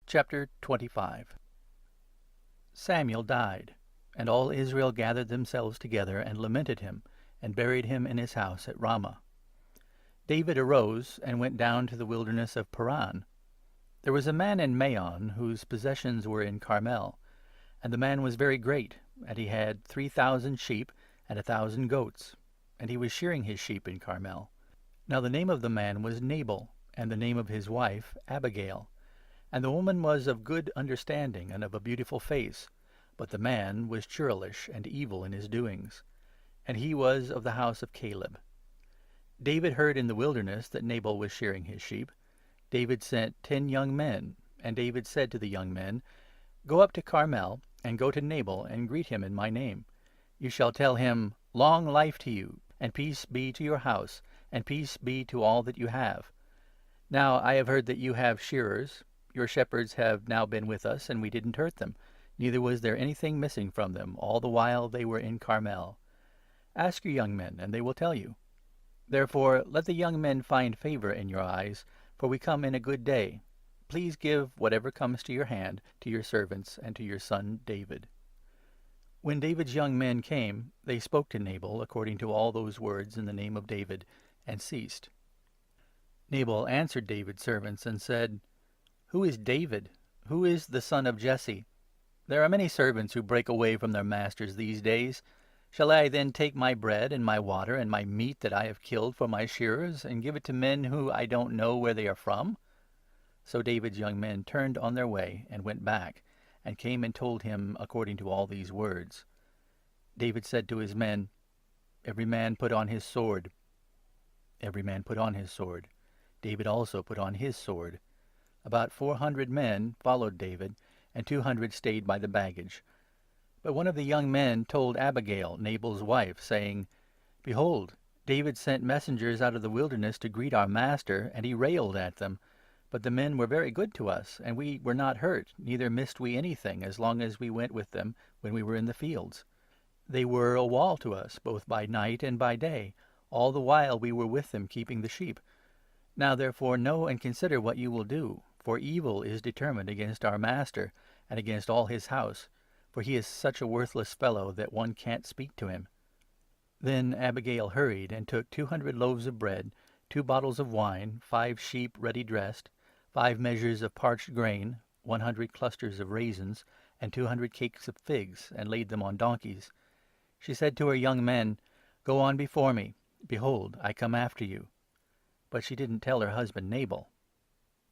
Chapter 25. Samuel died, and all Israel gathered themselves together and lamented him, and buried him in his house at Ramah. David arose and went down to the wilderness of Paran. There was a man in Maon whose possessions were in Carmel, and the man was very great, and he had 3,000 sheep and 1,000 goats, and he was shearing his sheep in Carmel. Now the name of the man was Nabal, and the name of his wife Abigail. And the woman was of good understanding and of a beautiful face, but the man was churlish and evil in his doings. And he was of the house of Caleb. David heard in the wilderness that Nabal was shearing his sheep. David sent 10 young men, and David said to the young men, "Go up to Carmel, and go to Nabal, and greet him in my name. You shall tell him, 'Long life to you, and peace be to your house, and peace be to all that you have.' Now I have heard that you have shearers. Your shepherds have now been with us, and we didn't hurt them, neither was there anything missing from them all the while they were in Carmel. Ask your young men, and they will tell you. Therefore let the young men find favour in your eyes, for we come in a good day. Please give whatever comes to your hand to your servants and to your son David." When David's young men came, they spoke to Nabal according to all those words in the name of David, and ceased. Nabal answered David's servants and said, "Who is David? Who is the son of Jesse? There are many servants who break away from their masters these days. Shall I then take my bread and my water and my meat that I have killed for my shearers, and give it to men who I don't know where they are from?" So David's young men turned on their way and went back, and came and told him according to all these words. David said to his men, "Every man put on his sword." Every man put on his sword. David also put on his sword. About 400 men followed David, and 200 stayed by the baggage. But one of the young men told Abigail, Nabal's wife, saying, "Behold, David sent messengers out of the wilderness to greet our master, and he railed at them. But the men were very good to us, and we were not hurt, neither missed we anything, as long as we went with them when we were in the fields. They were a wall to us, both by night and by day, all the while we were with them keeping the sheep. Now therefore know and consider what you will do, for evil is determined against our master and against all his house, for he is such a worthless fellow that one can't speak to him." Then Abigail hurried and took 200 loaves of bread, 2 bottles of wine, 5 sheep ready dressed, 5 measures of parched grain, 100 clusters of raisins, and 200 cakes of figs, and laid them on donkeys. She said to her young men, "Go on before me. Behold, I come after you." But she didn't tell her husband Nabal.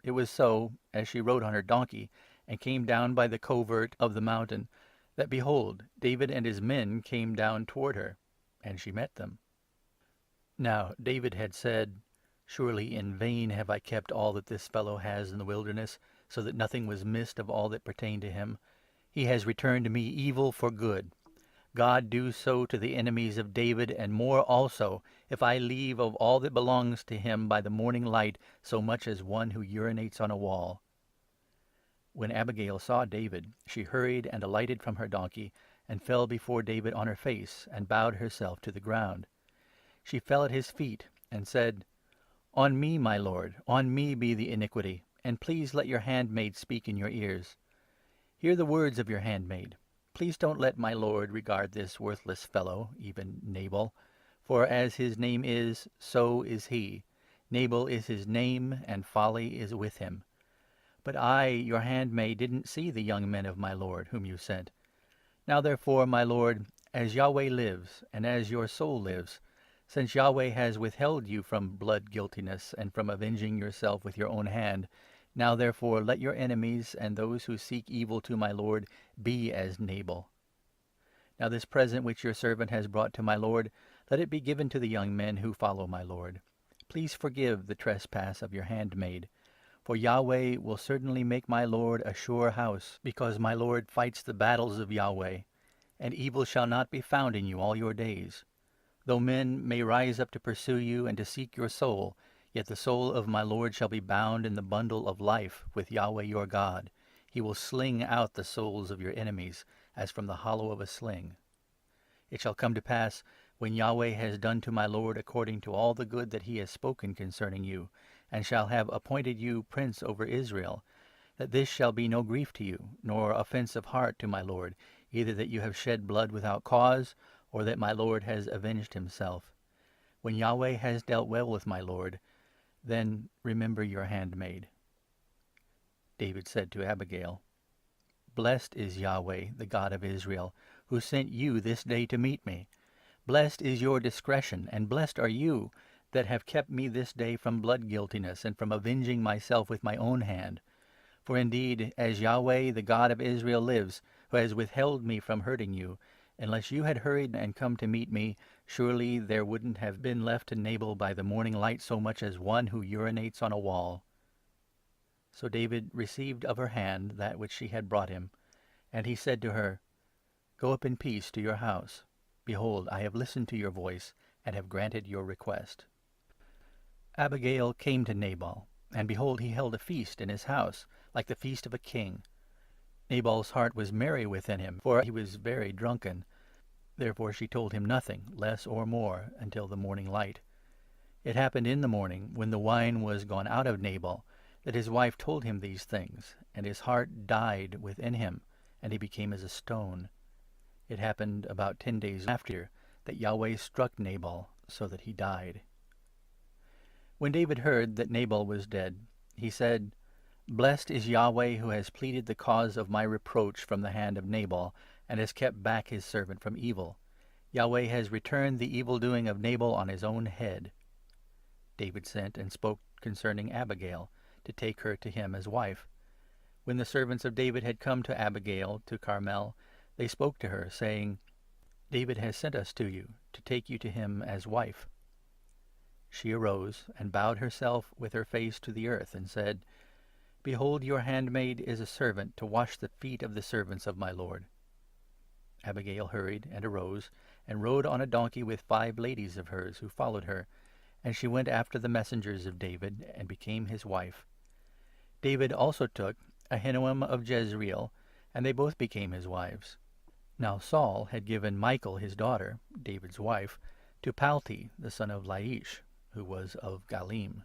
It was so, as she rode on her donkey, and came down by the covert of the mountain, that, behold, David and his men came down toward her, and she met them. Now David had said, "Surely in vain have I kept all that this fellow has in the wilderness, so that nothing was missed of all that pertained to him. He has returned to me evil for good. God do so to the enemies of David, and more also, if I leave of all that belongs to him by the morning light so much as one who urinates on a wall." When Abigail saw David, she hurried and alighted from her donkey, and fell before David on her face, and bowed herself to the ground. She fell at his feet, and said, "On me, my lord, on me be the iniquity, and please let your handmaid speak in your ears. Hear the words of your handmaid. Please don't let my lord regard this worthless fellow, even Nabal. For as his name is, so is he. Nabal is his name, and folly is with him. But I, your handmaid, didn't see the young men of my lord, whom you sent. Now therefore, my lord, as Yahweh lives, and as your soul lives, since Yahweh has withheld you from blood guiltiness, and from avenging yourself with your own hand, now therefore let your enemies and those who seek evil to my lord be as Nabal. Now this present which your servant has brought to my lord, let it be given to the young men who follow my lord. Please forgive the trespass of your handmaid. For Yahweh will certainly make my lord a sure house, because my lord fights the battles of Yahweh, and evil shall not be found in you all your days. Though men may rise up to pursue you and to seek your soul, yet the soul of my lord shall be bound in the bundle of life with Yahweh your God. He will sling out the souls of your enemies, as from the hollow of a sling. It shall come to pass, when Yahweh has done to my lord according to all the good that he has spoken concerning you, and shall have appointed you prince over Israel, that this shall be no grief to you, nor offence of heart to my lord, either that you have shed blood without cause, or that my lord has avenged himself. When Yahweh has dealt well with my lord, then remember your handmaid." David said to Abigail, "Blessed is Yahweh, the God of Israel, who sent you this day to meet me. Blessed is your discretion, and blessed are you that have kept me this day from blood guiltiness and from avenging myself with my own hand. For indeed, as Yahweh, the God of Israel, lives, who has withheld me from hurting you, unless you had hurried and come to meet me, surely there wouldn't have been left to Nabal by the morning light so much as one who urinates on a wall." So David received of her hand that which she had brought him, and he said to her, "Go up in peace to your house. Behold, I have listened to your voice, and have granted your request." Abigail came to Nabal, and behold, he held a feast in his house, like the feast of a king. Nabal's heart was merry within him, for he was very drunken. Therefore she told him nothing, less or more, until the morning light. It happened in the morning, when the wine was gone out of Nabal, that his wife told him these things, and his heart died within him, and he became as a stone. It happened about 10 days after that Yahweh struck Nabal so that he died. When David heard that Nabal was dead, he said, "Blessed is Yahweh, who has pleaded the cause of my reproach from the hand of Nabal, and has kept back his servant from evil. Yahweh has returned the evil-doing of Nabal on his own head." David sent and spoke concerning Abigail, to take her to him as wife. When the servants of David had come to Abigail to Carmel, they spoke to her, saying, "David has sent us to you, to take you to him as wife." She arose and bowed herself with her face to the earth, and said, "Behold, your handmaid is a servant to wash the feet of the servants of my lord." Abigail hurried and arose, and rode on a donkey with 5 ladies of hers who followed her, and she went after the messengers of David, and became his wife. David also took Ahinoam of Jezreel, and they both became his wives. Now Saul had given Michal, his daughter, David's wife, to Palti, the son of Laish, who was of Galim.